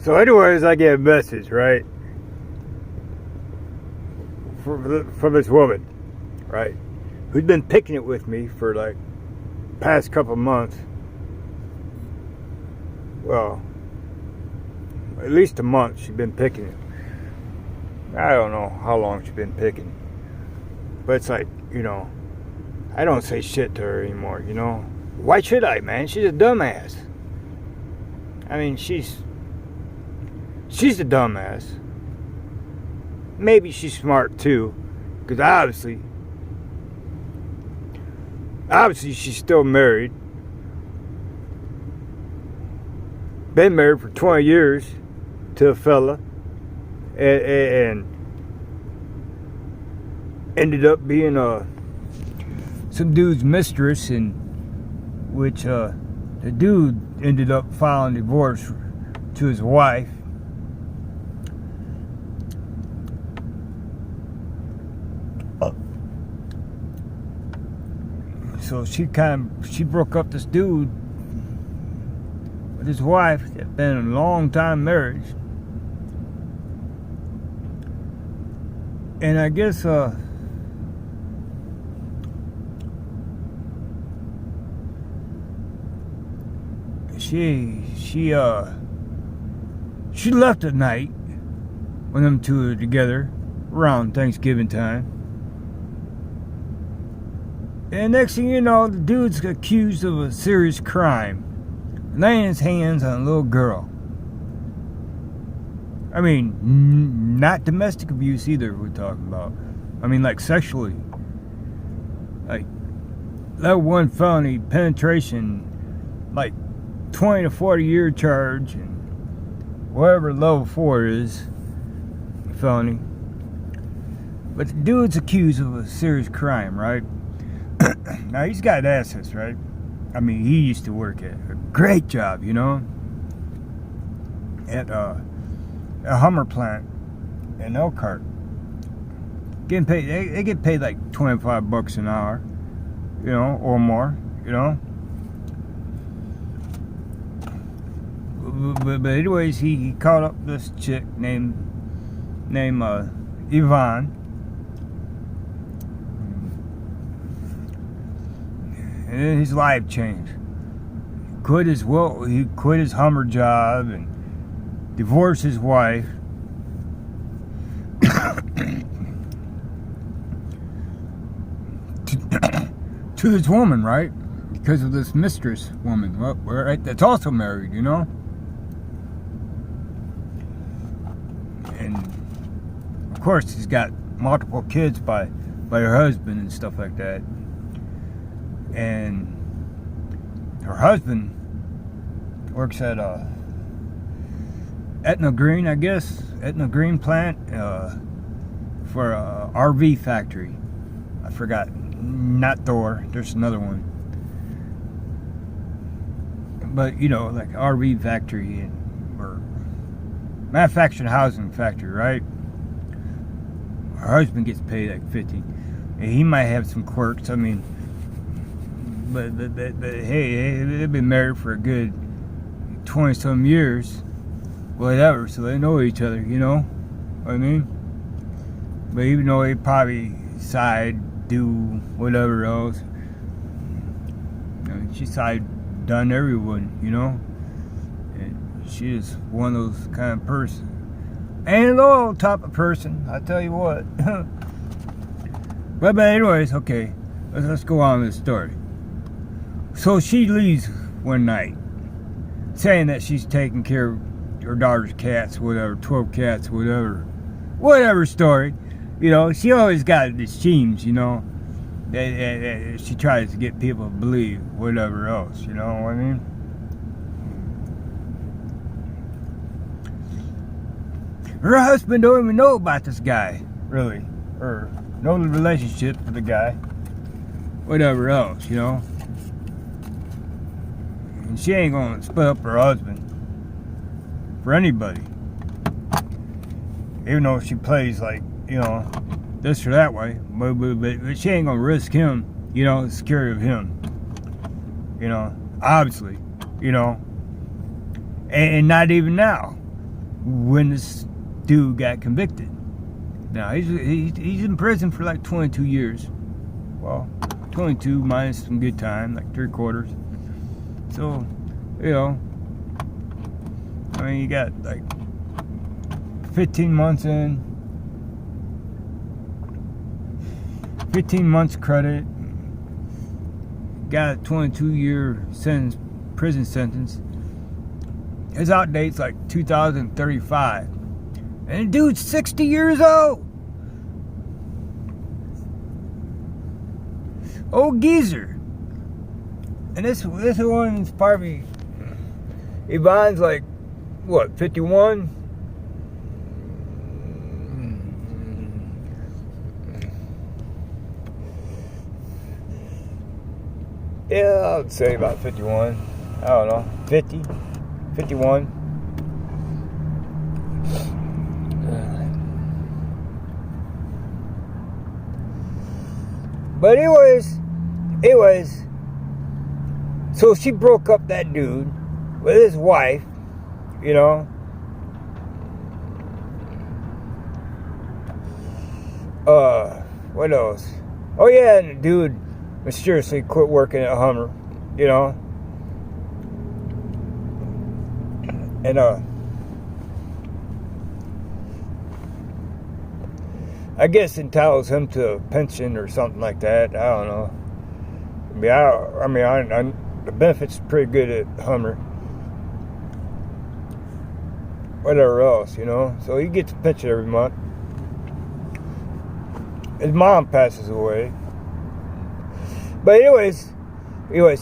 So anyways, I get a message, right? From this woman, right? Who's been picking it with me for like past couple months. Well, at least a month she's been picking it. I don't know how long she's been picking. But it's like, I don't say shit to her anymore, Why should I, man? She's a dumbass. I mean, she's a dumbass. Maybe she's smart too, because obviously she's still married. Been married for 20 years to a fella, and ended up being some dude's mistress, and which the dude ended up filing divorce to his wife. So she broke up this dude with his wife that been in a long time marriage. And I guess she left at night when them two were together around Thanksgiving time. And next thing you know, the dude's accused of a serious crime, laying his hands on a little girl. I mean, not domestic abuse either, we're talking about. I mean, like sexually. Like, level 1 felony penetration, like 20 to 40 year charge, and whatever level 4 is, felony. But the dude's accused of a serious crime, right? Now, he's got assets, right? I mean, he used to work at a great job, at a Hummer plant in Elkhart. Getting paid, they get paid like $25 an hour, or more, But anyways, he called up this chick named Yvonne. And then his life changed. He quit his Hummer job and divorced his wife. to this woman, right? Because of this mistress woman, right? That's also married, And of course, he's got multiple kids by her husband and stuff like that. And her husband works at Etna Green plant for a RV factory. I forgot, not Thor. There's another one, but like RV factory or manufactured housing factory, right? Her husband gets paid like $50, and he might have some quirks. I mean. But hey, they've been married for a good 20-some years, whatever, so they know each other, what I mean? But even though they probably do whatever else, she done everyone, and she is one of those kind of person. Ain't a loyal type of person, I tell you what. But anyways, okay, let's go on with the story. So she leaves one night, saying that she's taking care of her daughter's cats, whatever, 12 cats, whatever story. She always got these schemes, that she tries to get people to believe whatever else, you know what I mean? Her husband don't even know about this guy, really, or know the relationship with the guy, whatever else, And she ain't gonna split up her husband for anybody. Even though she plays like, this or that way. But she ain't gonna risk him, the security of him. Obviously, And not even now. when this dude got convicted. Now he's in prison for like 22 years. Well, 22 minus some good time, like 3/4. So, you know, I mean, you got like 15 months in, 15 months credit, got a 22-year sentence, prison sentence. His out date's like 2035. And the dude's 60 years old. Old geezer. And this one's probably, Yvonne's like, what, 51? Yeah, I would say about 51. I don't know, 50, 51. But anyways, so she broke up that dude with his wife, you know. What else? Oh yeah, and the dude mysteriously quit working at Hummer, you know. And I guess entitles him to a pension or something like that. I don't know. I mean, the benefits are pretty good at Hummer. Whatever else, you know. So he gets a pension every month. His mom passes away. But anyways,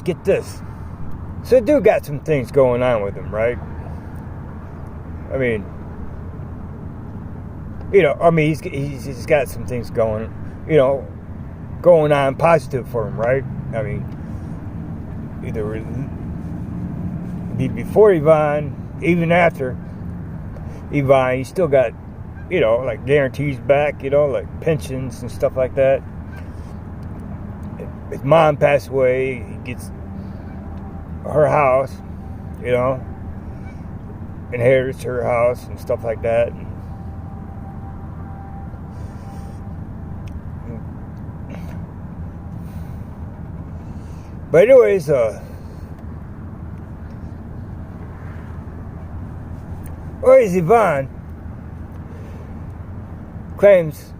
get this. So the dude got some things going on with him, right? I mean, you know, he's got some things going on positive for him, right? I mean, either before Yvonne, even after Yvonne, he still got, you know, like guarantees back, you know, like pensions and stuff like that. His mom passed away, he gets her house, you know, inherits her house and stuff like that. But anyways, Yvonne claims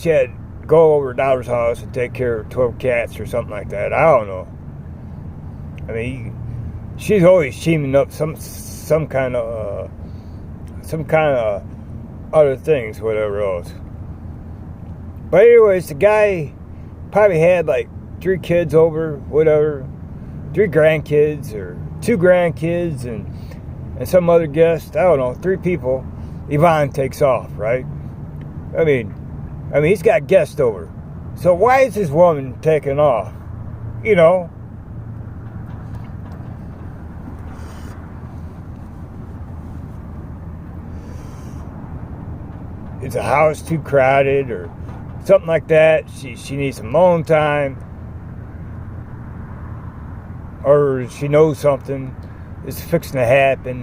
she had to go over to daughter's house and take care of 12 cats or something like that. I don't know. I mean, she's always teaming up some kind of other things, whatever else. But anyways, the guy probably had like 3 kids over, whatever, 3 grandkids or 2 grandkids and some other guest. I don't know, 3 people. Yvonne takes off, right? I mean, he's got guests over. So why is this woman taking off? You know? Is the house too crowded or something like that? She needs some alone time. Or she knows something is fixing to happen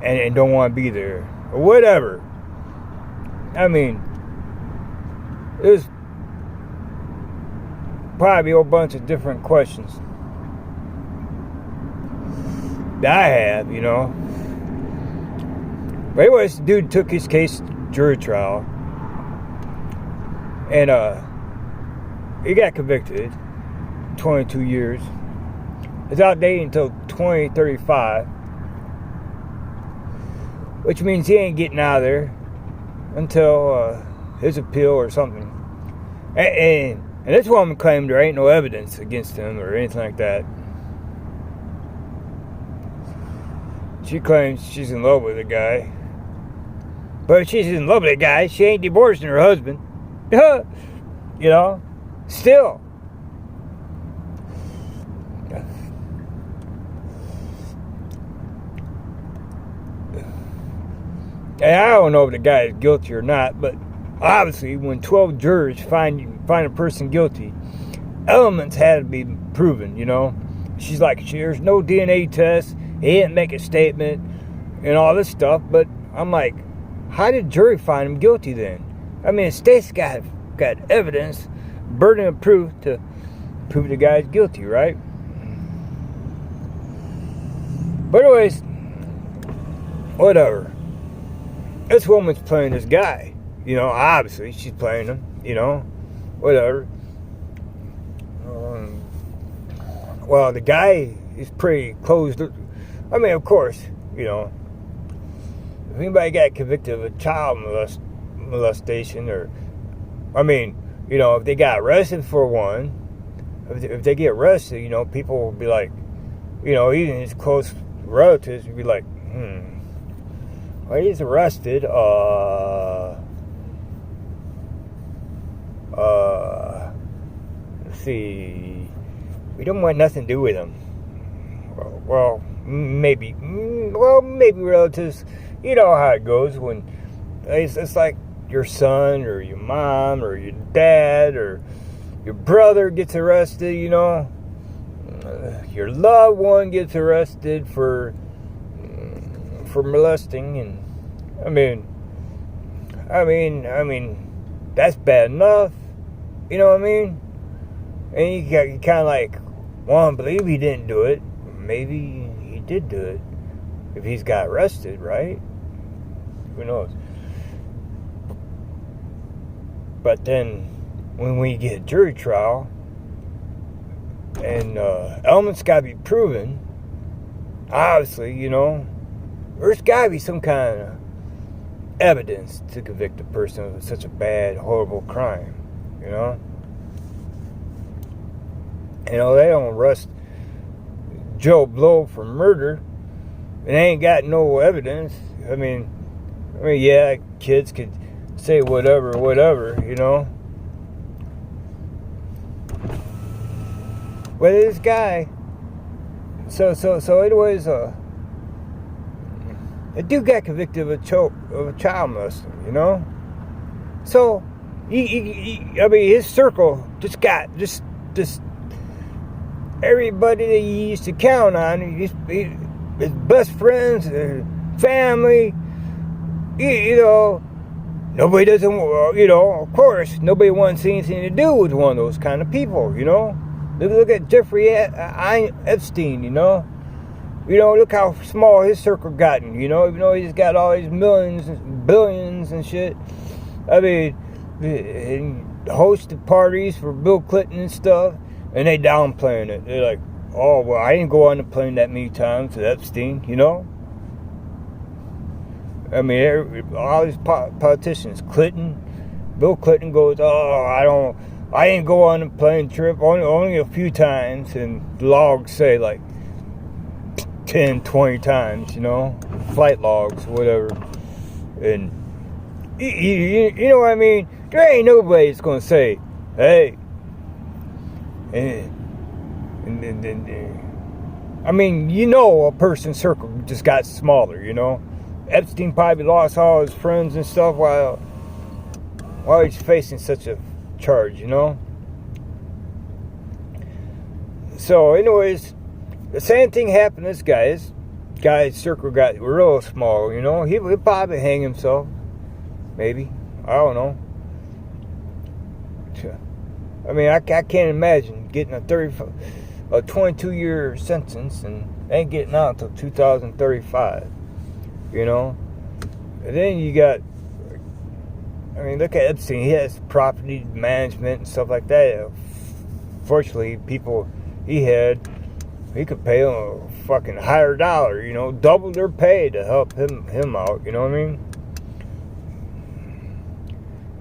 and don't want to be there. Or whatever. I mean, there's probably a whole bunch of different questions that I have, you know. But anyways, the dude took his case to jury trial. And he got convicted. 22 years. It's outdated until 2035. Which means he ain't getting out of there until his appeal or something. And this woman claimed there ain't no evidence against him or anything like that. She claims she's in love with the guy. But if she's in love with the guy, she ain't divorcing her husband. You know? Still. And I don't know if the guy is guilty or not, but obviously when 12 jurors find a person guilty, elements had to be proven, you know. She's like, there's no DNA test, he didn't make a statement, and all this stuff. But I'm like, how did jury find him guilty then? I mean, the state's got evidence, burden of proof to prove the guy's guilty, right? But anyways, whatever. This woman's playing this guy. You know, obviously she's playing him. You know, whatever. Well, the guy is pretty closed. I mean, of course, you know, if anybody got convicted of a child molestation, or, I mean, you know, if they got arrested for one, if they get arrested, you know, people will be like, you know, even his close relatives would be like, well, he's arrested, let's see, we don't want nothing to do with him. Well, maybe relatives, you know how it goes when it's like your son or your mom or your dad or your brother gets arrested, you know, your loved one gets arrested for molesting, and I mean that's bad enough, you know what I mean? And you kind of like want to believe he didn't do it. Maybe he did do it if he's got arrested, right? Who knows? But then when we get a jury trial and elements got to be proven, obviously, you know, there's got to be some kind of evidence to convict a person of such a bad, horrible crime, you know? You know, they don't arrest Joe Blow for murder and they ain't got no evidence. I mean, yeah, kids could say whatever, you know? But this guy, so anyways, the dude got convicted of a child molesting, you know? So, his circle just everybody that he used to count on, his best friends, family, you know, nobody doesn't, you know, of course, nobody wants anything to do with one of those kind of people, you know? Look at Jeffrey Epstein, you know? You know, look how small his circle gotten, you know, even though he's got all these millions and billions and shit. I mean, he hosted parties for Bill Clinton and stuff, and they downplaying it. They're like, oh, well, I didn't go on the plane that many times with Epstein, you know? I mean, all these politicians, Bill Clinton goes, oh, I didn't go on a plane trip, only a few times, and the logs say like 10, 20 times, you know, flight logs, whatever. And you know what I mean? There ain't nobody that's gonna say, hey, I mean, you know, a person's circle just got smaller, you know. Epstein probably lost all his friends and stuff while he's facing such a charge, you know. So anyways, the same thing happened to this guy. This guy's circle got real small, you know. He'll probably hang himself, maybe, I don't know. I mean, I can't imagine getting a 22-year sentence and ain't getting out until 2035, you know. And then you got, I mean, look at Epstein. He has property management and stuff like that. Fortunately, people he could pay them a fucking higher dollar, you know, double their pay to help him out, you know what I mean?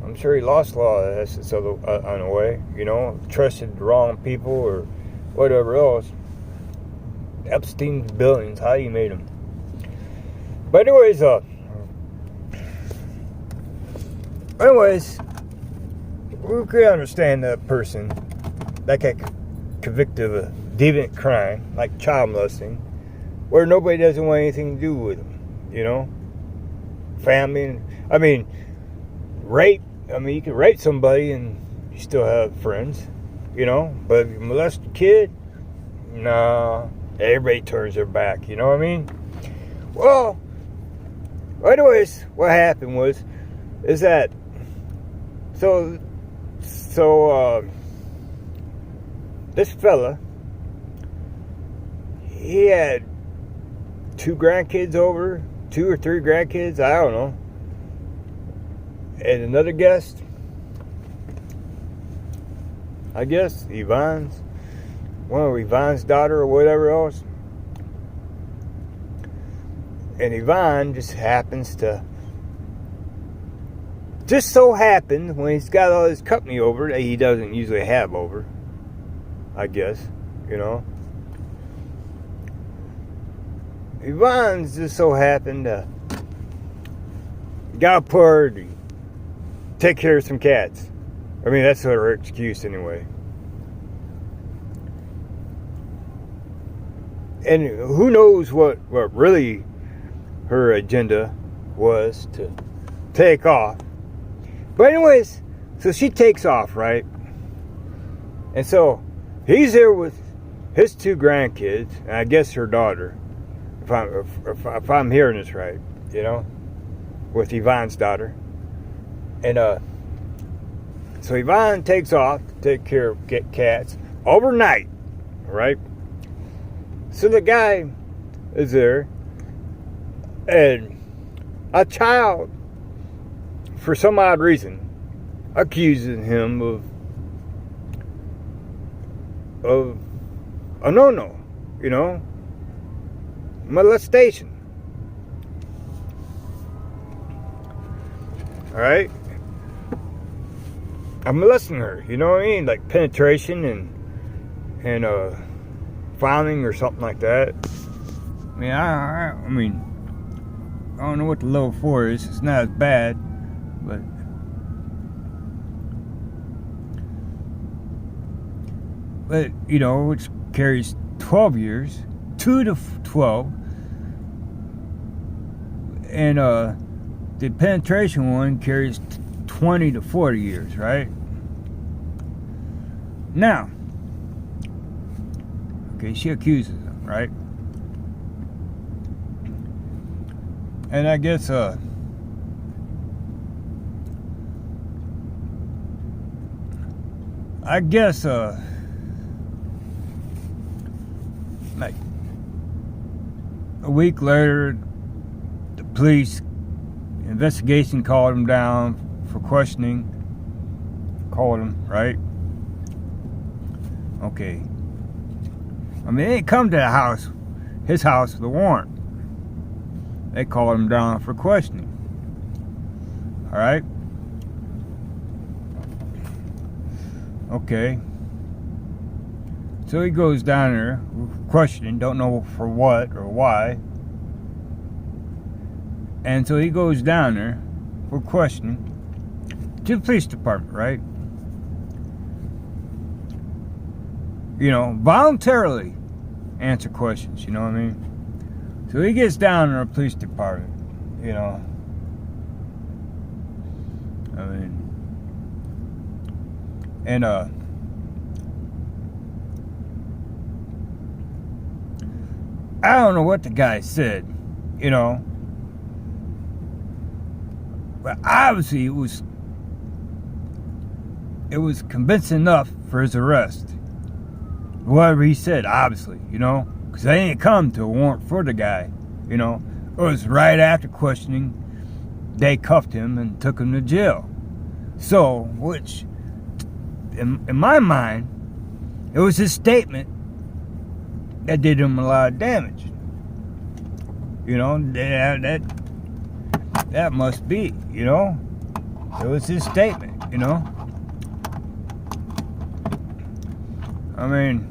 I'm sure he lost a lot of assets on the way, you know, trusted the wrong people or whatever else. Epstein's billions, how he made them. But anyways, we can understand that person that got convicted of a deviant crime like child molesting, where nobody doesn't want anything to do with them, you know. Family, I mean, rape. I mean, you can rape somebody and you still have friends, you know. But if you molest a kid, nah, everybody turns their back. You know what I mean? Well, Well, anyways, what happened is that so this fella, he had 2 grandkids over, 2 or 3 grandkids, I don't know, and another guest, I guess one of Yvonne's daughter or whatever else. And Yvonne just so happened when he's got all his company over that he doesn't usually have over, I guess, you know. Yvonne's just so happened got put her to take care of some cats. I mean, that's her excuse anyway. And who knows what really her agenda was to take off. But anyways, so she takes off, right? And so he's there with his 2 grandkids, and I guess her daughter, if I'm hearing this right, you know, with Yvonne's daughter. And so Yvonne takes off to take care of cats overnight, right? So the guy is there, and a child, for some odd reason, accuses him of a no-no, you know, molestation. All right? I'm molesting her, you know what I mean? Like penetration and fouling or something like that. I mean, I don't know what the level 4 is. It's not as bad, but you know, which carries 12 years, 2 to 12, and the penetration one carries 20 to 40 years, right? Now, okay, she accuses him, right? And I guess like a week later, the police investigation called him down for questioning. Called him, right? Okay. I mean, they didn't come to the house, his house, with a warrant. They called him down for questioning. All right? Okay. So he goes down there questioning, don't know for what or why. And so he goes down there for questioning to the police department, right? You know, voluntarily answer questions, you know what I mean? So he gets down to the police department, you know. I mean, and I don't know what the guy said, you know. But obviously it was convincing enough for his arrest. Whatever he said, obviously, you know. Because they didn't come to a warrant for the guy, you know. It was right after questioning, they cuffed him and took him to jail. So, which, in my mind, it was his statement that did him a lot of damage. You know, that must be, you know. It was his statement, you know. I mean,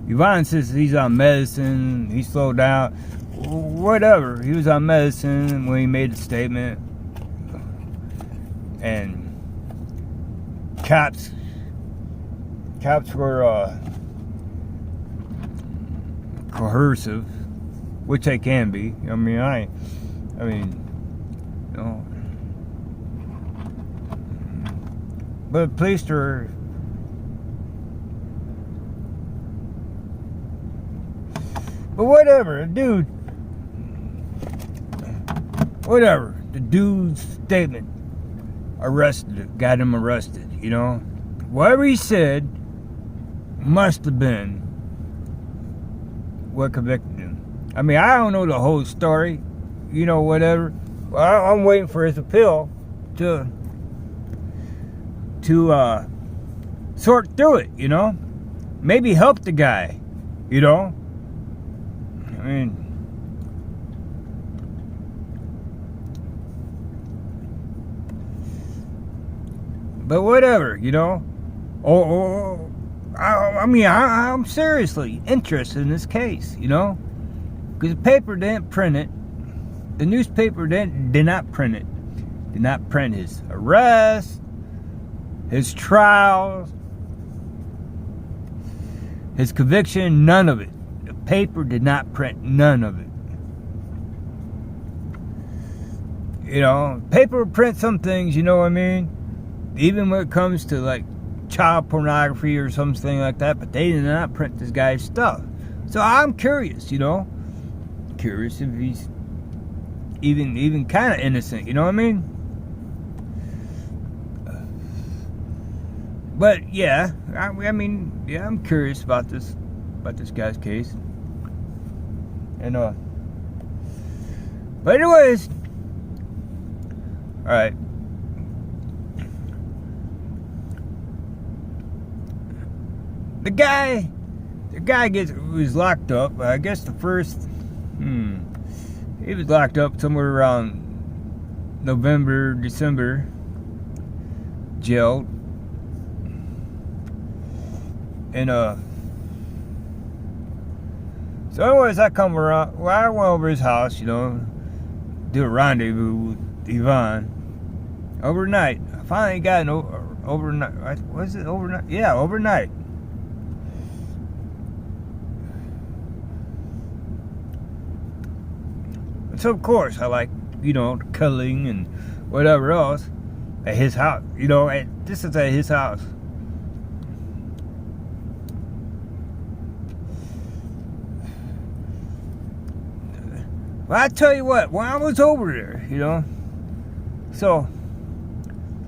Yvonne says he's on medicine, he slowed down, whatever. He was on medicine when he made the statement. And cops were coercive, which they can be. I mean, you know. But the police are. But whatever, dude. whatever. The dude's statement got him arrested, you know. Whatever he said must have been what convicted him. I mean, I don't know the whole story, you know, whatever. Well, I'm waiting for his appeal to sort through it, you know. Maybe help the guy, you know. I mean, but whatever, you know. I'm seriously interested in this case, you know, because the paper didn't print it. The newspaper did not print it. Did not print his arrest, his trials, his conviction, none of it. The paper did not print none of it. You know, paper will print some things, you know what I mean? Even when it comes to like child pornography or something like that, but they did not print this guy's stuff. So I'm curious, you know? Curious if he's even kind of innocent, you know what I mean? But yeah, I mean, yeah, I'm curious about this guy's case. And but anyways, all right. The guy was locked up. I guess the first, he was locked up somewhere around November, December, jailed. And so anyways, I come around. Well, I went over his house, you know, do a rendezvous with Yvonne overnight. I finally got an overnight. Was it overnight? Yeah, overnight. So of course I like, you know, cuddling and whatever else at his house. You know, this is at his house. Well, I tell you what, when I was over there, you know, so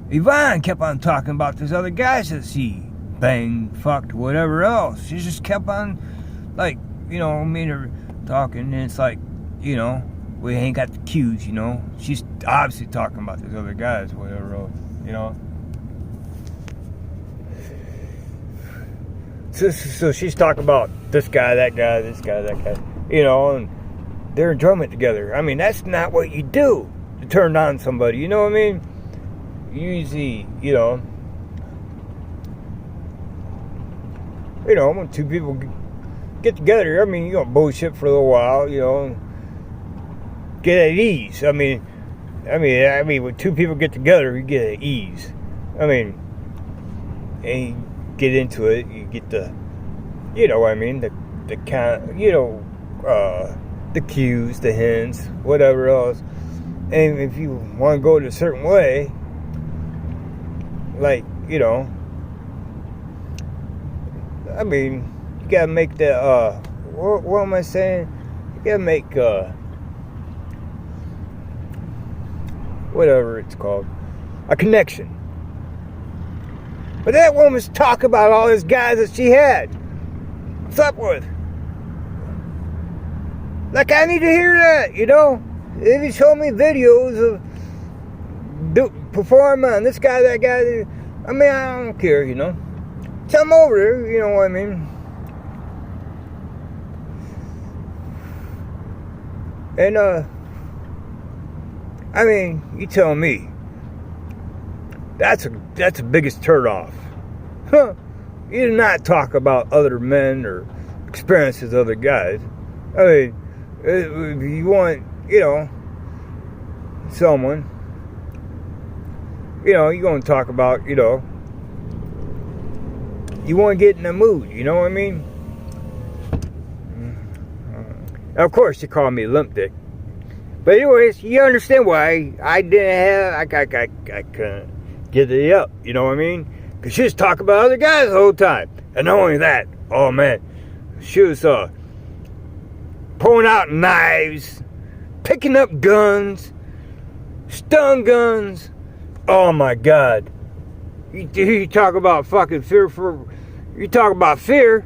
Yvonne kept on talking about these other guys that she banged, fucked, whatever else. She just kept on, like, you know, me and her talking, and it's like, you know, we ain't got the cues, you know. She's obviously talking about these other guys, whatever else, you know. So she's talking about this guy, that guy, this guy, that guy, you know, and their enjoyment together. I mean, that's not what you do to turn on somebody, you know what I mean? Usually, you know, when two people get together, I mean, you don't bullshit for a little while, you know, get at ease. I mean, when two people get together, you get at ease. I mean, and you get into it, you get the, you know what I mean, the kind, you know, the cues, the hints, whatever else. And if you want to go in a certain way, like, you know, I mean, you gotta make that, what am I saying? You gotta make, whatever it's called, a connection. But that woman's talking about all these guys that she had slept with. Like, I need to hear that, you know? If you show me videos of performing on this guy, that guy, I mean, I don't care, you know? Come over there, you know what I mean? And, I mean, you tell me. That's the biggest turn off. Huh? You do not talk about other men or experiences of other guys. I mean, if you want, you know, someone, you know, you're going to talk about, you know, you want to get in the mood, you know what I mean? Of course, you call me limp dick. But anyways, you understand why I didn't have, I couldn't get it up, you know what I mean? Because she was talking about other guys the whole time. And not only that, oh man, she was pulling out knives, picking up guns, Stun guns. Oh my God. You talk about fucking fear for. You talk about fear.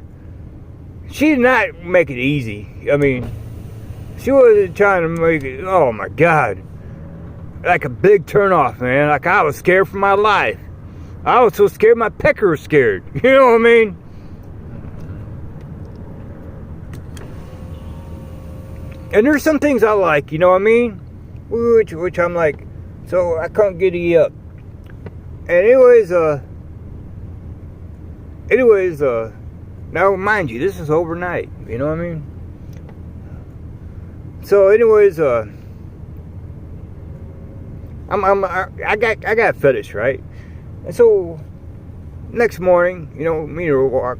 She did not make it easy. I mean, she wasn't trying to make it. Oh my God. Like a big turnoff, man. Like I was scared for my life. I was so scared my pecker was scared. You know what I mean? And there's some things I like, you know what I mean? Which I'm like, so I can't get E up. And anyways, now mind you, this is overnight, you know what I mean? So anyways, I got a fetish, right? And so next morning, you know, me and her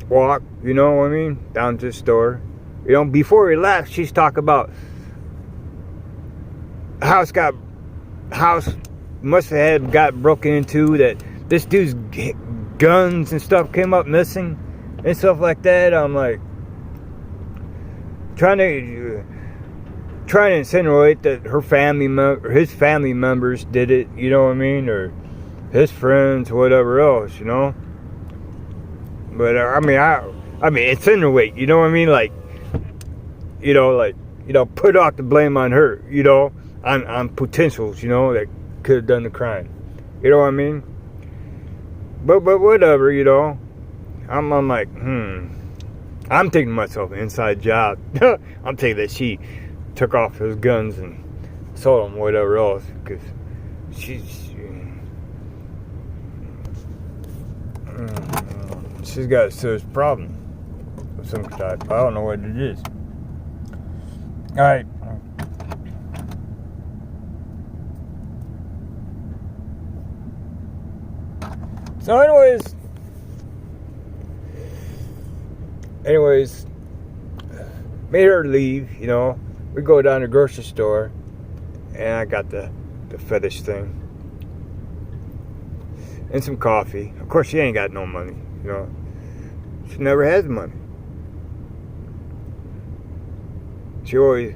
walk, you know what I mean, down to the store. You know, before we left, she's talking about house must have got broken into, that this dude's guns and stuff came up missing and stuff like that. I'm like trying to insinuate that his family members did it, you know what I mean, or his friends, whatever else, you know. But I mean, insinuate, you know what I mean, like, put off the blame on her, you know, on potentials, you know, that could have done the crime, you know what I mean. But whatever, you know. I'm like, I'm thinking to myself, inside job. I'm thinking that she took off his guns and sold them, whatever else, because she's got a serious problem of some type. I don't know what it is. All right. So anyways, made her leave, you know. We go down to the grocery store, and I got the fetish thing and some coffee. Of course, she ain't got no money, you know. She never has money. She always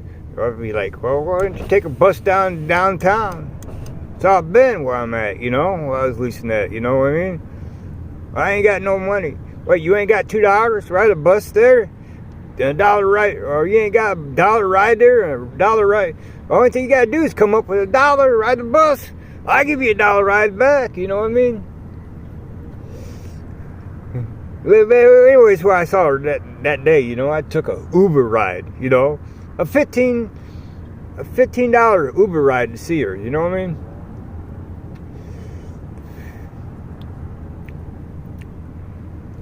be like, well, why don't you take a bus downtown? It's all been where I'm at, you know, where I was leasing at, you know what I mean? I ain't got no money. Wait, you ain't got $2 to ride a bus there? Then $1 ride, or you ain't got $1 ride there, or $1 ride. The only thing you gotta do is come up with $1, ride the bus. I give you $1 ride back, you know what I mean? Anyways, where I saw her that day, you know, I took a Uber ride, you know, a $15 Uber ride to see her, you know what I mean?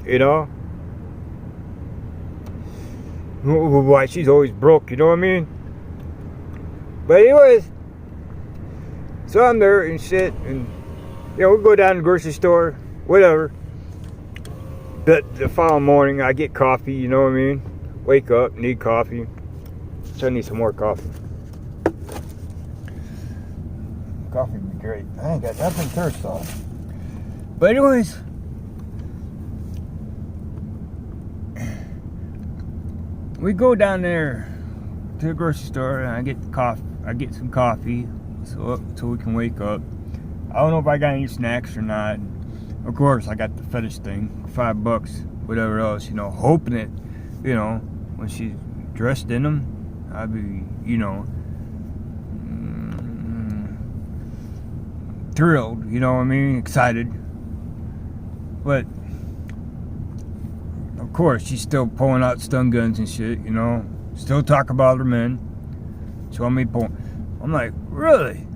You know? Why, she's always broke, you know what I mean? But anyways, so I'm there and shit, and, you know, we go down to the grocery store, whatever. But the following morning, I get coffee, you know what I mean? Wake up, need coffee. So I need some more coffee. Coffee would be great. I ain't got nothing to thirst on. But anyways, we go down there to the grocery store, and I get some coffee, so we can wake up. I don't know if I got any snacks or not. Of course, I got the fetish thing, $5, whatever else, you know, hoping it, you know, when she's dressed in them, I'd be, you know, thrilled, you know what I mean, excited. But of course, she's still pulling out stun guns and shit, you know, still talk about her men. So I'm like, really?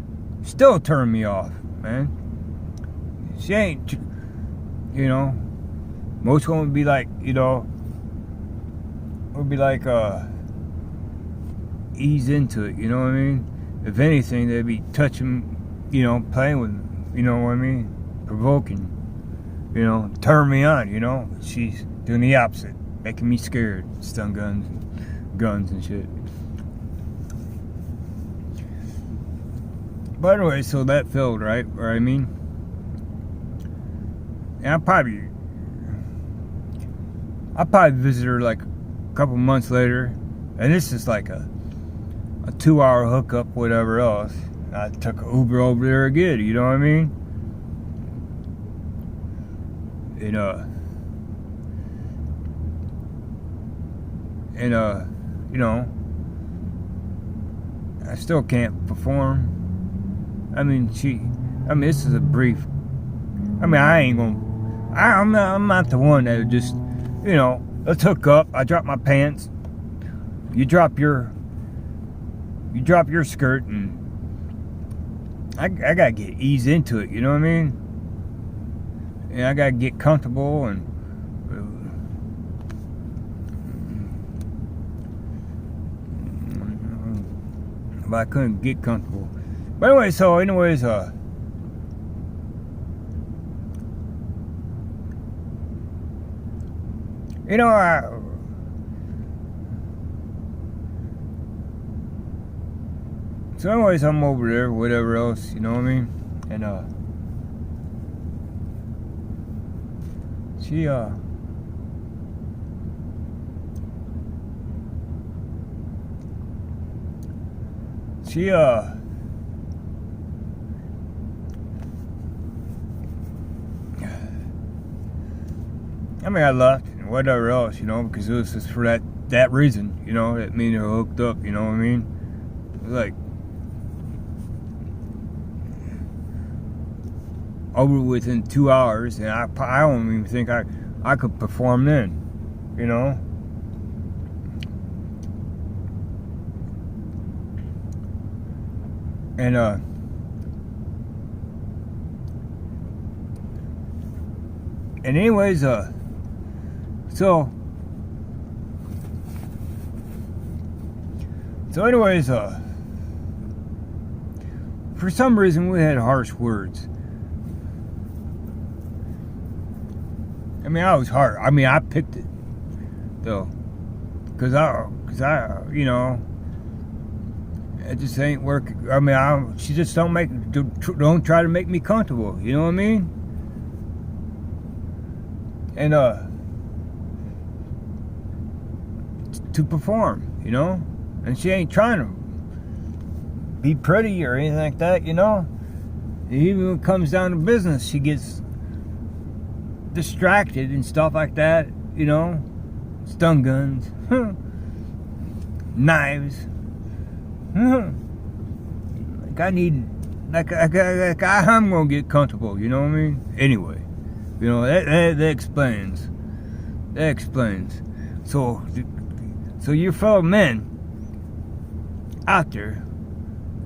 Still turning me off, man. She ain't, you know, most women would be like, you know, ease into it, you know what I mean? If anything, they'd be touching, you know, playing with me, you know what I mean? Provoking, you know, turn me on, you know? She's doing the opposite, making me scared, stun guns and shit. But anyway, so that failed, right? Or I mean, and I'll probably visit her like a couple months later, and this is like a 2-hour hookup, whatever else. I took an Uber over there again, you know what I mean? You know, I still can't perform. I mean, this is a brief. I mean, I ain't gonna. I'm not the one that just, you know, let's hook up. I drop my pants. You drop your skirt, and I gotta ease into it. You know what I mean? And I gotta get comfortable, and but I couldn't get comfortable. But anyway, you know, so anyways, I'm over there, whatever else, you know what I mean? And she I mean, I left and whatever else, you know, because it was just for that reason, you know, that me and her hooked up, you know what I mean? It was like over within 2 hours, and I don't even think I could perform then, you know? And anyways, so anyways, for some reason we had harsh words. I mean, I was hard. I mean, I picked it though, cause I, you know, it just ain't working. I mean, she just don't try to make me comfortable. You know what I mean? And to perform, you know, and she ain't trying to be pretty or anything like that, you know. Even when it comes down to business, she gets distracted and stuff like that, you know. Stun guns, knives. Like I need, I'm gonna get comfortable, you know what I mean? Anyway, you know, that explains. That explains. So your fellow men out there,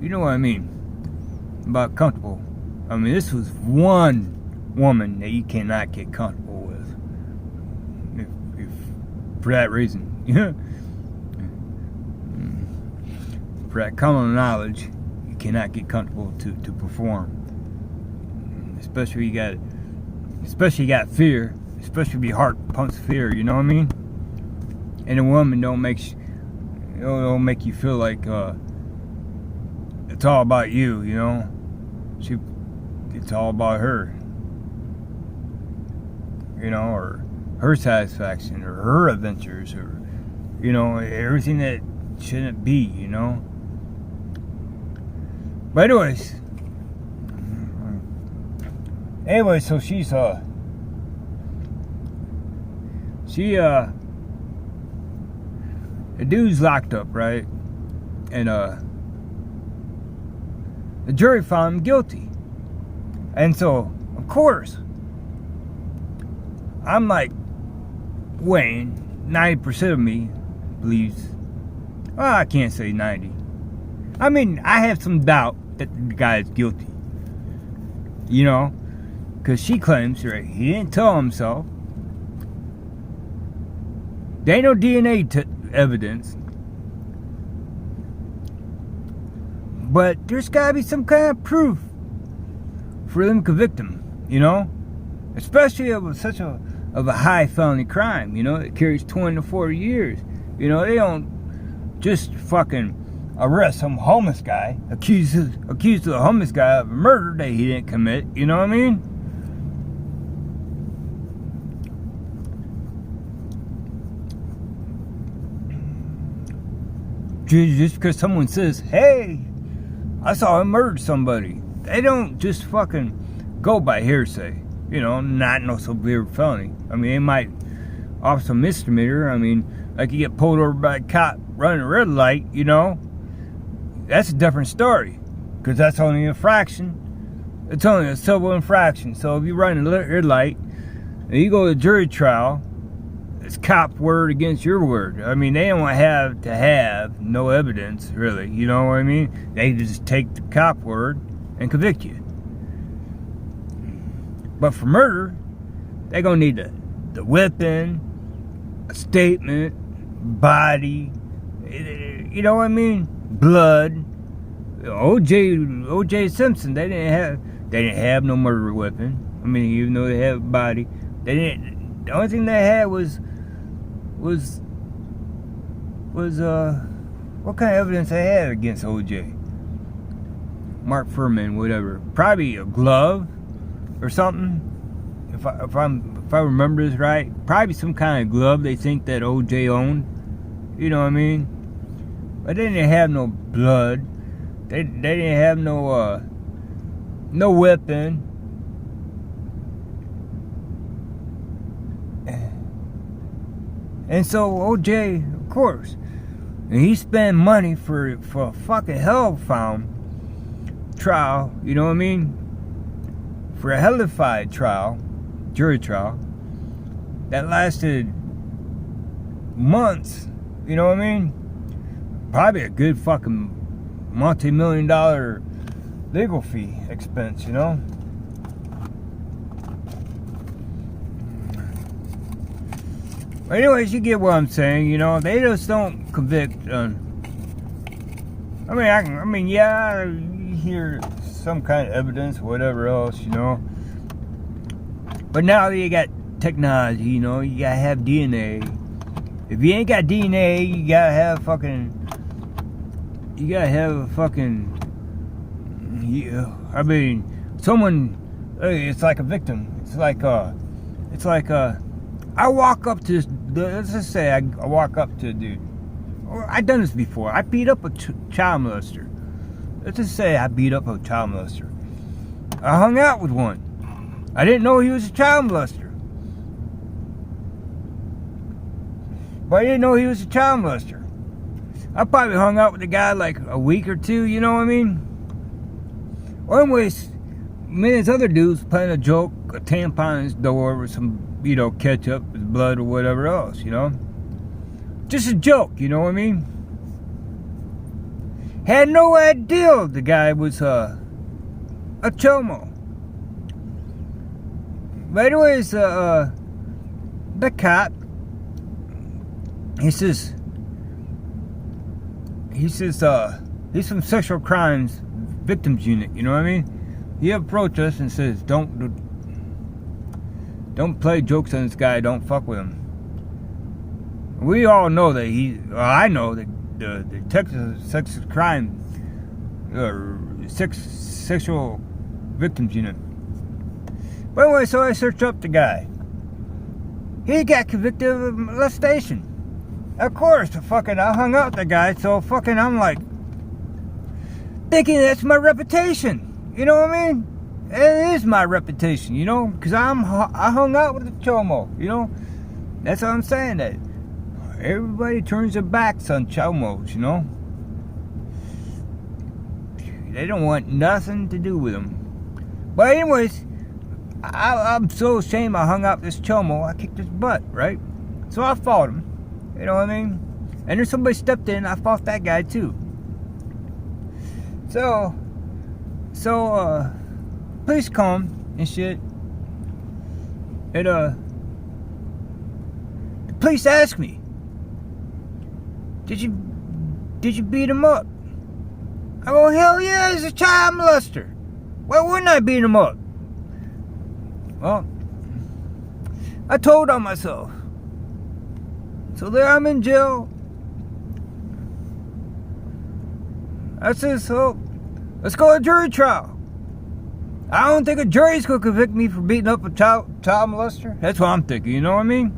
you know what I mean about comfortable. I mean, this was one woman that you cannot get comfortable with, if for that reason. For that common knowledge, you cannot get comfortable to perform. Especially you got fear. Especially if your heart pumps fear. You know what I mean? And a woman don't make you feel like it's all about you. You know, it's all about her. You know, or her satisfaction, or her adventures, or, you know, everything that shouldn't be. You know. But anyway, so the dude's locked up, right? And the jury found him guilty. And so, of course, I'm like, Wayne, 90% of me believes, well, I can't say 90. I mean, I have some doubt that the guy is guilty. You know? Because she claims, right, he didn't tell himself. There ain't no DNA evidence. But there's got to be some kind of proof for them to convict him, you know? Especially of such a high felony crime, you know? It carries 20 to 40 years. You know, they don't just fucking arrest some homeless guy, accused of the homeless guy of a murder that he didn't commit, you know what I mean? Just because someone says, hey, I saw him murder somebody. They don't just fucking go by hearsay. You know, not no severe felony. I mean, they might off some misdemeanor. I mean, like you get pulled over by a cop running a red light, you know. That's a different story. Because that's only an infraction. It's only a civil infraction. So if you run a red light and you go to jury trial, it's cop word against your word. I mean, they don't have to have no evidence, really. You know what I mean? They just take the cop word and convict you. But for murder, they're going to need the weapon, a statement, body, you know what I mean? Blood. O.J. Simpson, they didn't have no murder weapon. I mean, even though they had a body, they didn't. The only thing they had was what kind of evidence they had against O.J. Mark Furman, whatever. Probably a glove or something. If I remember this right, probably some kind of glove they think that O.J. owned. You know what I mean? But they didn't have no blood. They didn't have no weapon. And so O.J., of course, and he spent money for a fucking hellbound trial. You know what I mean? For a hellified trial, jury trial, that lasted months. You know what I mean? Probably a good fucking multi-million-dollar legal fee expense, you know? But anyways, you get what I'm saying, you know? They just don't convict. I mean, yeah, you hear some kind of evidence, whatever else, you know? But now you got technology, you know? You gotta have DNA. If you ain't got DNA, you gotta have fucking... Yeah, I mean, someone... It's like a victim. It's like I walk up to this... Let's just say I walk up to a dude. Or I've done this before. I beat up a child molester. Let's just say I beat up a child molester. I hung out with one. I didn't know he was a child molester. But I didn't know he was a child molester. I probably hung out with the guy like a week or two, you know what I mean? Or anyways, me and his other dudes playing a joke, a tampon in his door with some, you know, ketchup, his blood or whatever else, you know? Just a joke, you know what I mean? Had no idea the guy was a chomo. But anyways, the cop, he says he's from Sexual Crimes Victims Unit, you know what I mean? He approached us and says, don't play jokes on this guy, don't fuck with him. We all know that I know that the Texas Sexual Crime Sexual Victims Unit. But anyway, so I searched up the guy. He got convicted of molestation. Of course, I hung out with the guy, so I'm like, thinking that's my reputation. You know what I mean? It is my reputation, you know, because I hung out with the chomo, you know. That's what I'm saying, that everybody turns their backs on chomos, you know. They don't want nothing to do with them. But anyways, I'm so ashamed I hung out with this chomo, I kicked his butt, right? So I fought him. You know what I mean? And then somebody stepped in, I fought that guy too. So, police come and shit. And, the police asked me, did you beat him up? I go, hell yeah, he's a child molester. Why wouldn't I beat him up? Well, I told on myself. So there I'm in jail. I said, so let's go to jury trial. I don't think a jury's gonna convict me for beating up a child molester. That's what I'm thinking, you know what I mean?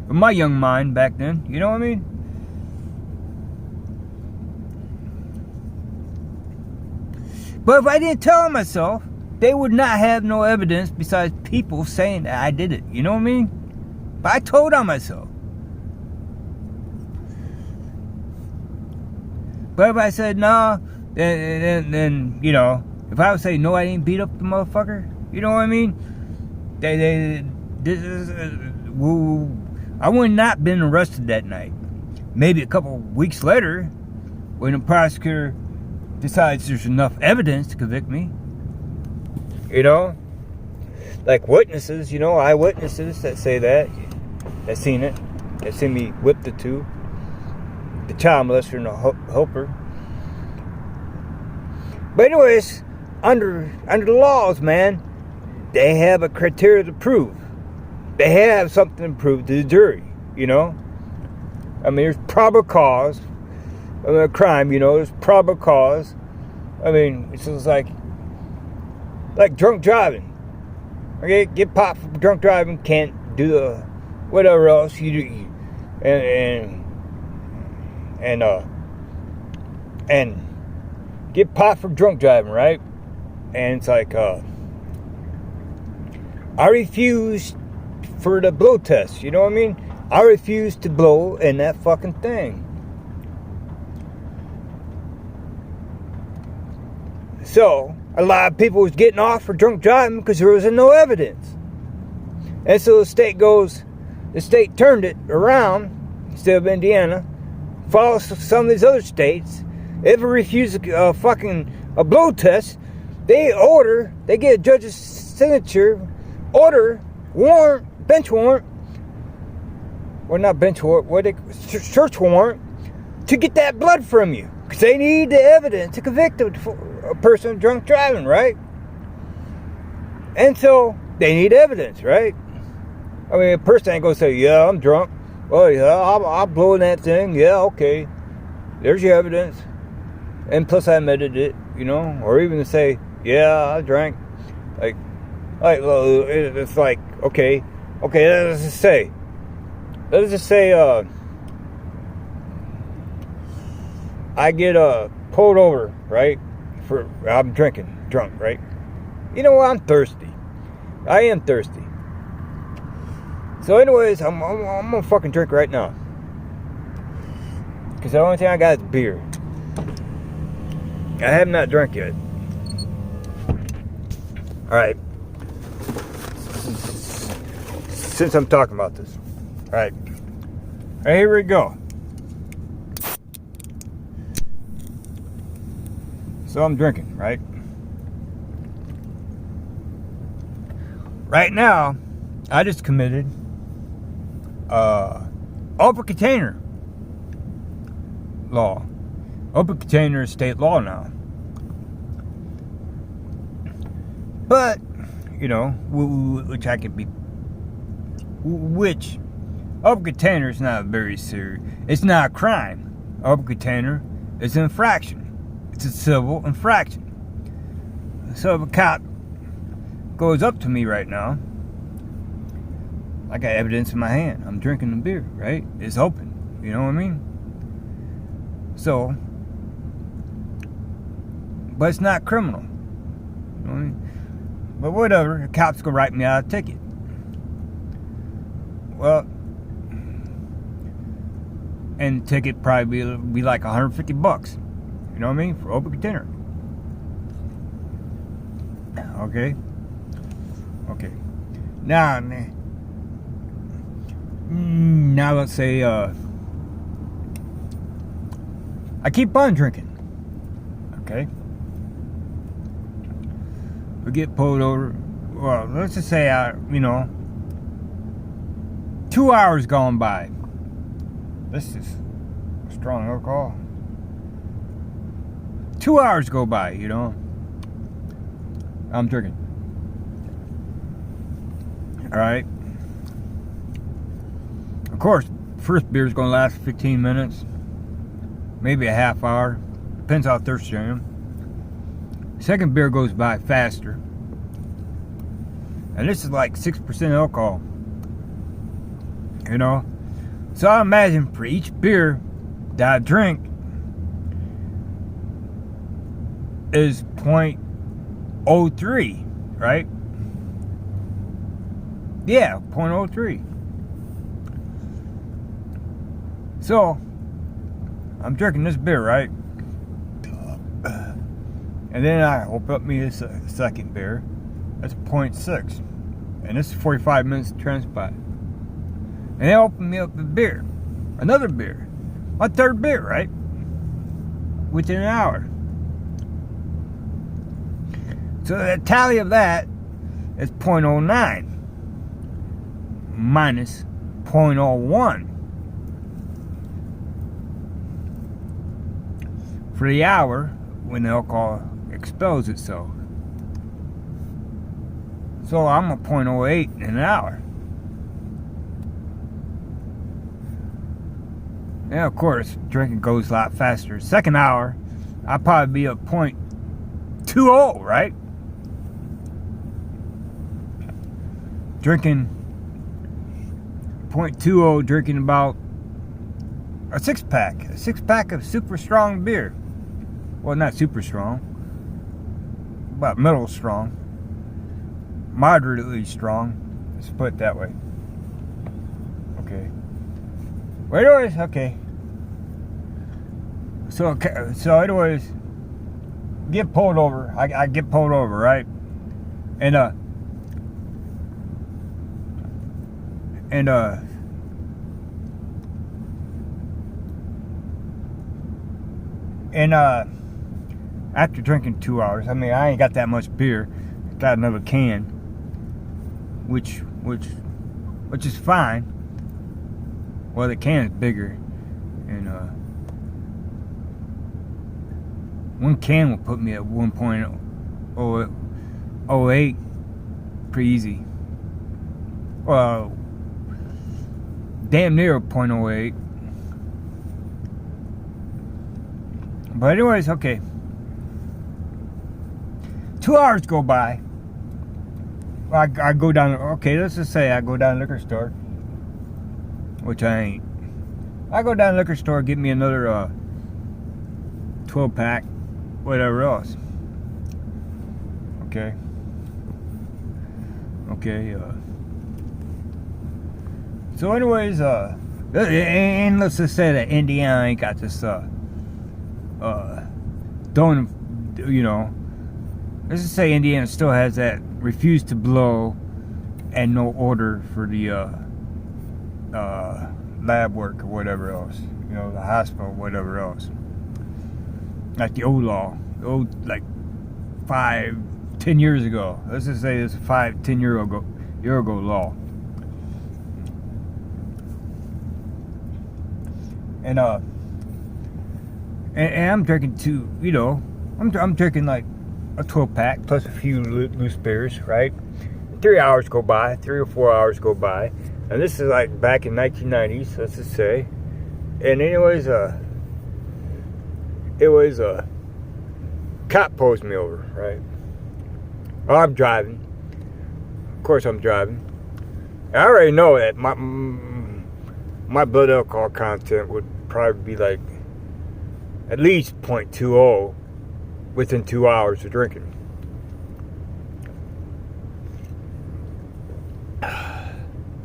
In my young mind back then, you know what I mean? But if I didn't tell on myself, they would not have no evidence besides people saying that I did it. You know what I mean? But I told on myself. But if I said no, then you know, if I would say no, I didn't beat up the motherfucker. You know what I mean? I would not been arrested that night. Maybe a couple weeks later, when the prosecutor decides there's enough evidence to convict me. You know, like witnesses, you know, eyewitnesses that say that seen it, that seen me whip the two, the child molester and the helper. But anyways, under the laws, man, they have a criteria to prove. They have something to prove to the jury, you know. I mean, there's probable cause of a crime, you know. There's probable cause. I mean, it's just like drunk driving. Okay, get popped for drunk driving, can't do the whatever else you do, and get popped for drunk driving, right? And it's like, I refuse for the blow test. You know what I mean? I refuse to blow in that fucking thing. So a lot of people was getting off for drunk driving because there was no evidence. And so the state turned it around instead of Indiana, follows some of these other states. If it refuses a blow test, they get a judge's signature, bench warrant, or not bench warrant, search warrant, to get that blood from you. Because they need the evidence to convict a person of drunk driving, right? And so they need evidence, right? I mean, a person ain't gonna say, yeah, I'm drunk. Well, yeah, I'll blow in that thing. Yeah, okay. There's your evidence. And plus I admitted it, you know? Or even to say, yeah, I drank. Like, it's like, okay, let's just say, I get pulled over, right? I'm drunk, right? You know what? I'm thirsty. I am thirsty. So, anyways, I'm gonna fucking drink right now. Because the only thing I got is beer. I have not drank yet. Alright. Since I'm talking about this. Alright. Here we go. So I'm drinking, right? Right now, I just committed open container law. Open container is state law now. But, you know, which open container is not very serious. It's not a crime. Open container is an infraction. It's a civil infraction. So if a cop goes up to me right now, I got evidence in my hand. I'm drinking the beer, right? It's open. You know what I mean? So, but it's not criminal. You know what I mean? But whatever, the cops gonna write me out a ticket. Well, and the ticket probably be like $150. You know what I mean? For open container. Okay. Now let's say I keep on drinking. Okay. We get pulled over. Well, let's just say 2 hours gone by. This is strong alcohol. 2 hours go by, you know. I'm drinking. Alright. Of course, first beer is going to last 15 minutes. Maybe a half hour. Depends how thirsty I am. Second beer goes by faster. And this is like 6% alcohol. You know? So I imagine for each beer that I drink, is 0.03, right? Yeah, 0.03. So, I'm drinking this beer, right? And then I open up me a second beer. That's 0.6. And this is 45 minutes to transpire. And they open me up a beer. Another beer. My third beer, right? Within an hour. So the tally of that is 0.09 minus 0.01 for the hour when the alcohol expels itself. So I'm a 0.08 in an hour. Yeah, of course, drinking goes a lot faster. Second hour, I'll probably be a 0.20, right? Drinking 0.20, drinking about a six-pack of super strong beer. Well, not super strong, but middle strong, moderately strong. Let's put it that way. Okay. Well, anyways, okay. So anyways, get pulled over. I get pulled over, right? And after drinking 2 hours, I mean, I ain't got that much beer. I got another can, which is fine. Well, the can is bigger, and one can will put me at 1.08 pretty easy. Well, damn near 0.08. But anyways, okay. 2 hours go by. I go down. Okay, let's just say I go down to the liquor store, which I ain't. I go down to the liquor store, get me another 12-pack, whatever else. Okay. So anyways, and let's just say that Indiana ain't got this don't, you know, let's just say Indiana still has that refuse to blow and no order for the lab work or whatever else, you know, the hospital, whatever else, like the old law, the old, like 5-10 years ago. Let's just say it's a 5-10 year ago law. And I'm drinking two, you know, I'm drinking like a 12-pack plus a few loose beers, right? 3 hours go by, 3 or 4 hours go by, and this is like back in 1990s, let's just say. And anyways, it was a cop pulls me over, right? Oh, I'm driving. Of course, I'm driving. I already know that my blood alcohol content would probably be like at least 0.20 within 2 hours of drinking.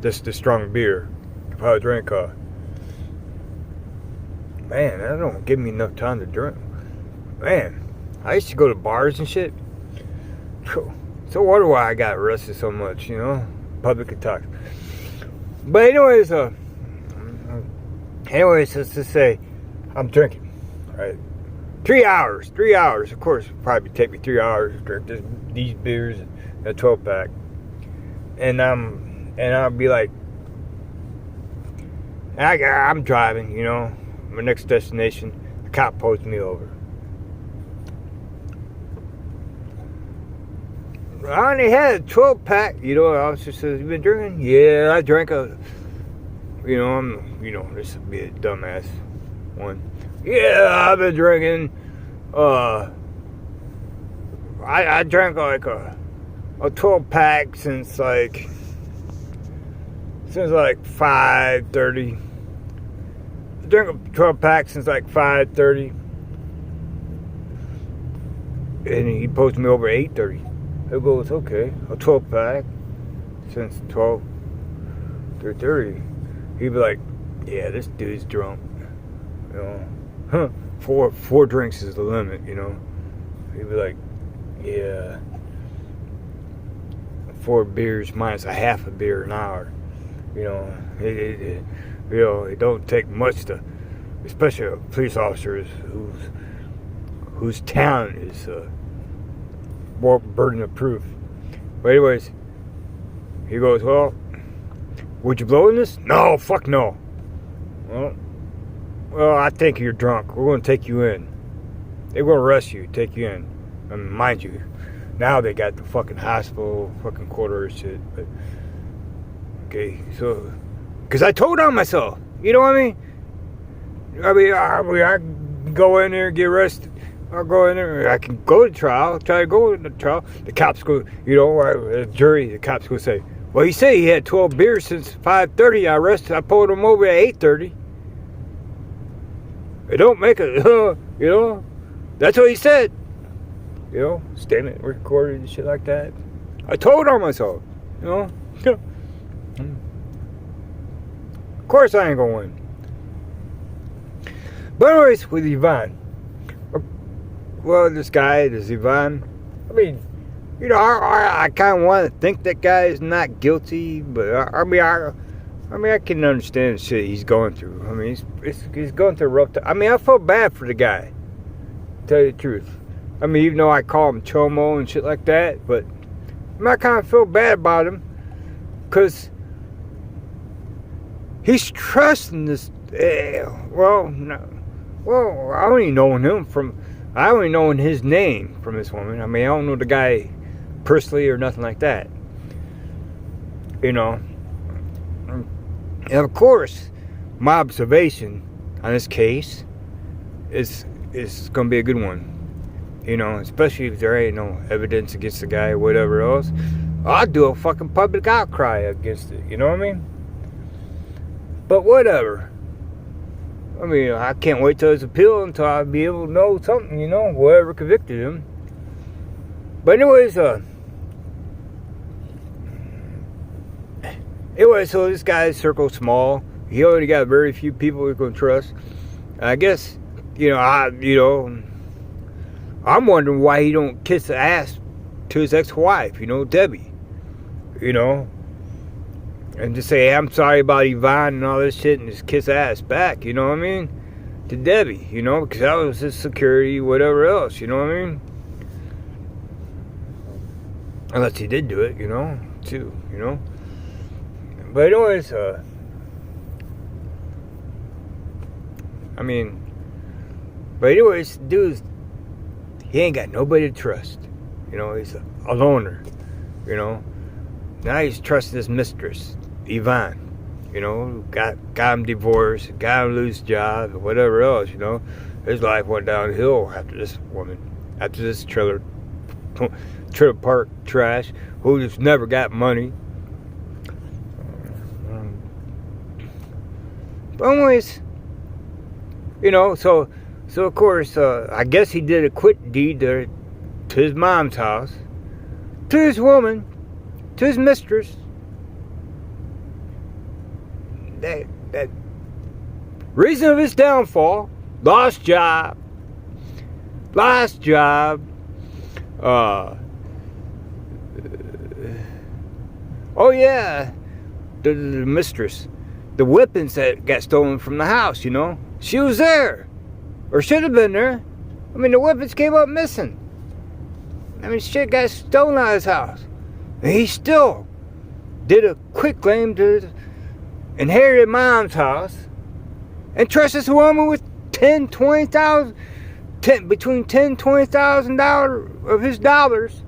Just the strong beer. If I drink man, that don't give me enough time to drink. Man, I used to go to bars and shit. So wonder why I got arrested so much, you know? Public attacks. But anyways, let's just say I'm drinking, right? 3 hours. Of course, it'll probably take me 3 hours to drink these beers and a 12-pack. And I'll be like, I'm driving, you know, my next destination. The cop pulls me over. I only had a 12-pack, you know. The officer says, "You been drinking?" Yeah, I drank a. You know, this would be a dumbass one. Yeah, I've been drinking. I drank like a 12-pack since like 5:30. I drank a 12-pack since like 5:30. And he posted me over 8:30. I goes, okay, a 12-pack since 3:30. He'd be like, yeah, this dude's drunk. You know, four drinks is the limit. You know, he'd be like, yeah, 4 beers minus a half a beer an hour. You know, it don't take much to, especially a police officer whose talent is more burden of proof. But anyways, he goes, well, would you blow in this? No, fuck no. Well, I think you're drunk. We're going to take you in. They're going to arrest you, take you in. And mind you, now they got the fucking hospital, fucking quarter shit. But okay, so, because I told on myself, you know what I mean? I can go in there and get arrested. I'll go in there. I can go to trial. Try to go to the trial. The cops go, you know, the jury. The cops go say, well, he said he had 12 beers since 5:30. I pulled him over at 8:30. It don't make it, you know. That's what he said. You know, statement recorded and shit like that. I told on myself, you know. Of course I ain't gonna win. But anyways, with Yvonne. Well, this Yvonne. I mean, you know, I kind of want to think that guy is not guilty, but I mean, I can understand the shit he's going through. I mean, he's going through a rough time. I mean, I feel bad for the guy, to tell you the truth. I mean, even though I call him Chomo and shit like that, but I mean, I kind of feel bad about him, because he's trusting this, well, I only know his name from this woman. I mean, I don't know the guy personally or nothing like that. You know. And of course, my observation on this case is going to be a good one. You know, especially if there ain't no evidence against the guy or whatever else. I'll do a fucking public outcry against it. You know what I mean? But whatever. I mean, I can't wait till his appeal until I'll be able to know something, you know, whoever convicted him. But anyways, so this guy's circle's small. He already got very few people he's going to trust. I guess, you know, I'm wondering why he don't kiss the ass to his ex-wife, you know, Debbie. You know, and just say, hey, I'm sorry about Yvonne and all this shit, and just kiss ass back, you know what I mean? To Debbie, you know, because that was his security, whatever else, you know what I mean? Unless he did do it, you know, too, you know? But anyways, dude, he ain't got nobody to trust. You know, he's a loner, you know? Now he's trusting his mistress, Yvonne. You know, got him divorced, got him lose job, or whatever else, you know. His life went downhill after this woman, after this trailer park trash, who just never got money. But anyways, you know, so of course, I guess he did a quit deed to his mom's house, to his woman, to his mistress. That reason of his downfall, lost job. Oh yeah, the mistress, the weapons that got stolen from the house, you know, she was there, or should have been there. I mean, the weapons came up missing. I mean, shit got stolen out of his house, and he still did a quick claim to his inherited mom's house, and trust this woman with between $10,000-$20,000 of his dollars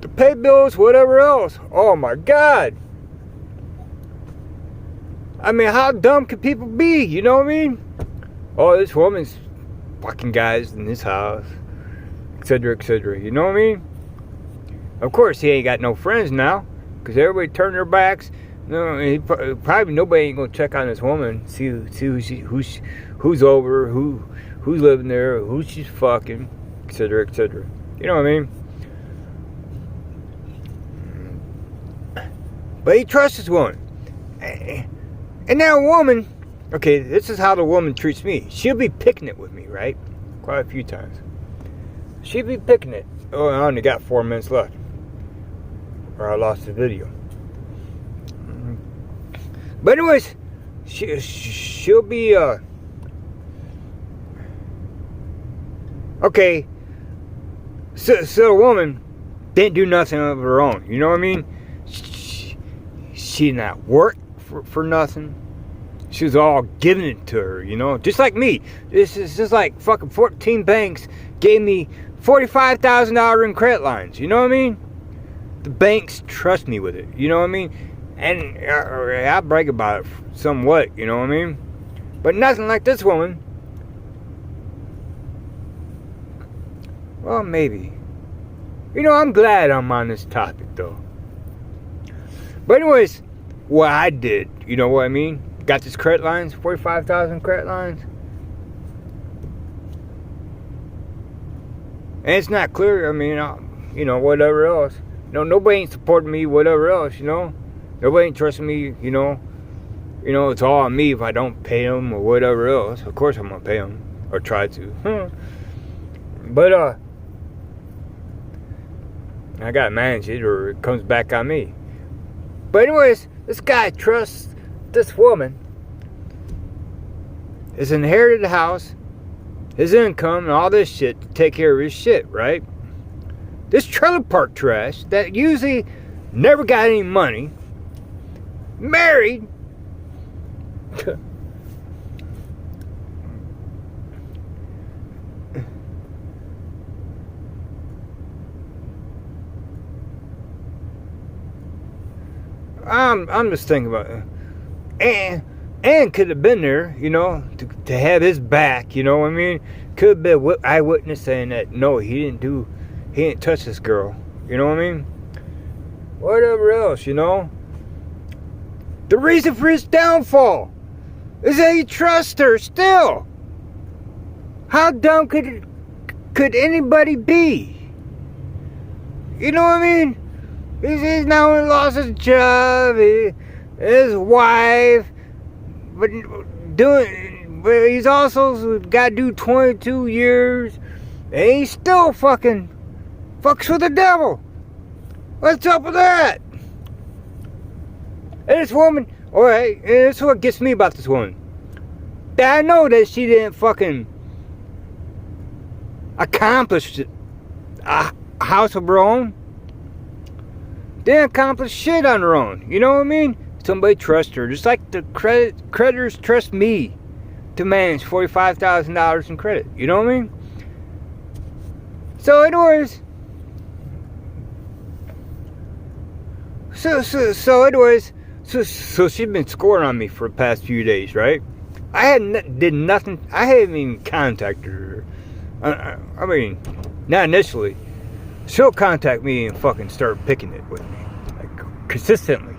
to pay bills, whatever else. Oh my God! I mean, how dumb can people be? You know what I mean? Oh, this woman's fucking guys in this house, etc., etc. You know what I mean? Of course, he ain't got no friends now, because everybody turned their backs. No, probably nobody ain't gonna check on this woman, see who's over, who's living there, who she's fucking. etc., etc. You know what I mean? But he trusts this woman. And now a woman, okay, this is how the woman treats me. She'll be picking it with me, right? Quite a few times. She'll be picking it. Oh, I only got 4 minutes left. Or I lost the video. But anyways, she'll be, okay, so a woman didn't do nothing of her own. You know what I mean? She not work for nothing. She was all giving it to her, you know? Just like me. This is just like fucking 14 banks gave me $45,000 in credit lines. You know what I mean? The banks trust me with it. You know what I mean? And I brag about it somewhat, you know what I mean? But nothing like this woman. Well, maybe. You know, I'm glad I'm on this topic, though. But anyways, what I did, you know what I mean? Got this credit lines, 45,000 credit lines. And it's not clear, I mean, you know, whatever else. No, nobody ain't supporting me, whatever else, you know? Nobody ain't trusting me, you know? You know, it's all on me if I don't pay them or whatever else. Of course I'm gonna pay them, or try to. But, I gotta manage it or it comes back on me. But anyways, this guy trusts this woman. His inherited house, his income, and all this shit to take care of his shit, right? This trailer park trash that usually never got any money, married, I'm just thinking about it. And could have been there, you know, to have his back, you know what I mean? Could have been eyewitness saying that, no, he didn't touch this girl, you know what I mean? Whatever else, you know? The reason for his downfall is that he trusts her still. How dumb could anybody be? You know what I mean? He's now lost his job, his wife, but he's also got to do 22 years, and he still fucks with the devil. What's up with that? And this woman, alright, and this is what gets me about this woman. I know that she didn't fucking accomplish a house of her own. Didn't accomplish shit on her own. You know what I mean? Somebody trusts her. Just like the creditors trust me to manage $45,000 in credit. You know what I mean? So anyways. So she's been scoring on me for the past few days, right? I did nothing. I hadn't even contacted her. I mean, not initially. She'll contact me and fucking start picking it with me. Like, consistently.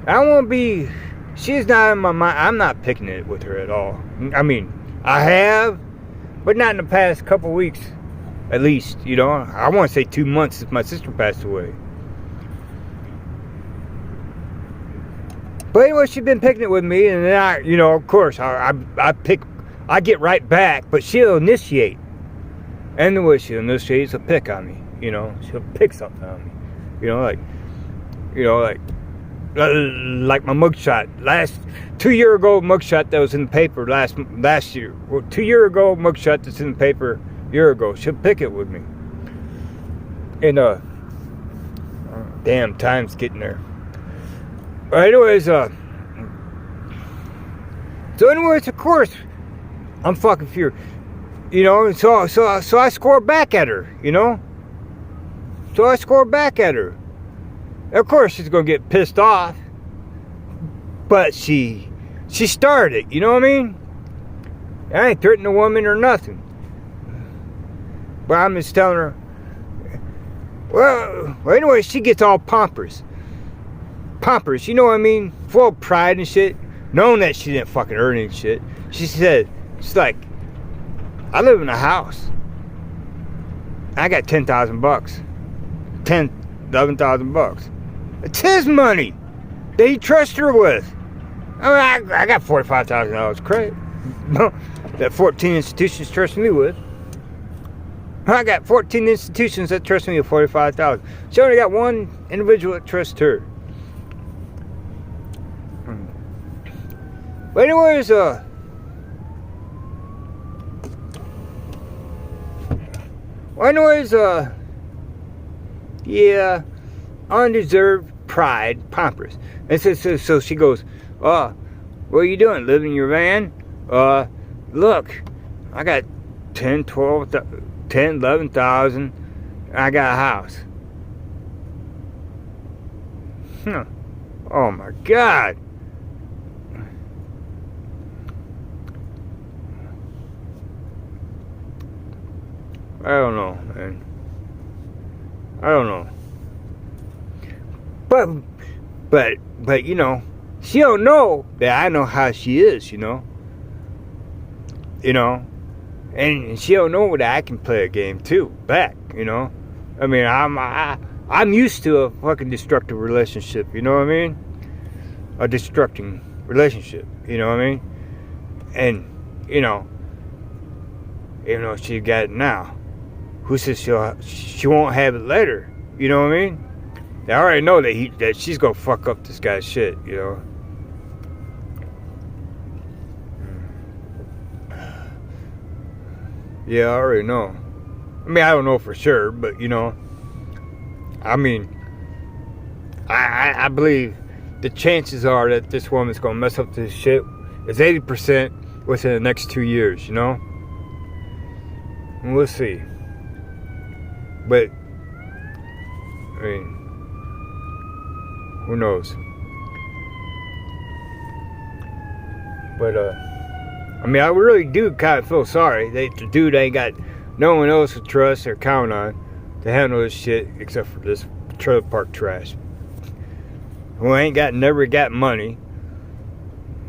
I won't be... She's not in my mind. I'm not picking it with her at all. I mean, I have, but not in the past couple weeks. At least, you know. I want to say 2 months since my sister passed away. But anyway, she's been picking it with me, and then I, you know, of course, I get right back, but she'll initiate. And the way she'll initiate is a pick on me, you know. She'll pick something on me, you know, like my mugshot. 2 year ago mugshot that was in the paper last year. Well, 2 year ago mugshot that's in the paper a year ago. She'll pick it with me. And damn, time's getting there. But anyways, so anyways, of course, I'm fucking furious. You know, so I score back at her, you know? So I score back at her. Of course, she's going to get pissed off. But she started it, you know what I mean? I ain't threatening the woman or nothing. But I'm just telling her, well anyway, she gets all pompous, you know what I mean? Full of pride and shit. Knowing that she didn't fucking earn any shit. She said, she's like, I live in a house. I got $10,000. 11,000 bucks. It's his money that he trusts her with. I mean, I got $45,000 credit that 14 institutions trust me with. I got 14 institutions that trust me with $45,000. She only got one individual that trusts her. But anyways, yeah, undeserved pride, pompous. And so she goes, what are you doing? Living in your van? Look, I got 11,000. I got a house. Oh my God. I don't know, man. I don't know. But you know, she don't know that I know how she is, you know. You know, and she don't know that I can play a game too, back, you know. I mean, I'm used to a fucking destructive relationship, you know what I mean? A destructing relationship, you know what I mean? And you know, even though she got it now, who says she won't have it later? You know what I mean? I already know that she's gonna fuck up this guy's shit, you know. Yeah, I already know. I mean, I don't know for sure, but you know, I mean, I believe the chances are that this woman's gonna mess up this shit is 80% within the next 2 years, you know. And we'll see. But I mean, who knows? But I mean, I really do kind of feel sorry that the dude ain't got no one else to trust or count on to handle this shit except for this trailer park trash. Who never got money,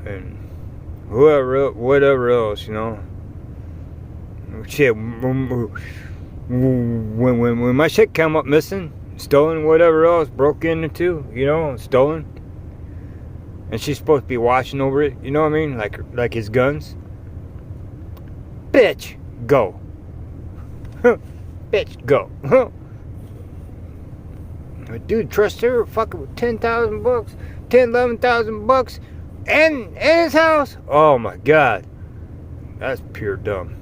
and whatever else, you know. Shit, when my shit come up missing, stolen, whatever else, broke into, you know, stolen, and she's supposed to be watching over it, you know what I mean, like his guns. Bitch, go. Bitch, go. Dude, trust her fucking with $10,000, 11,000 bucks, and his house. Oh my God, that's pure dumb.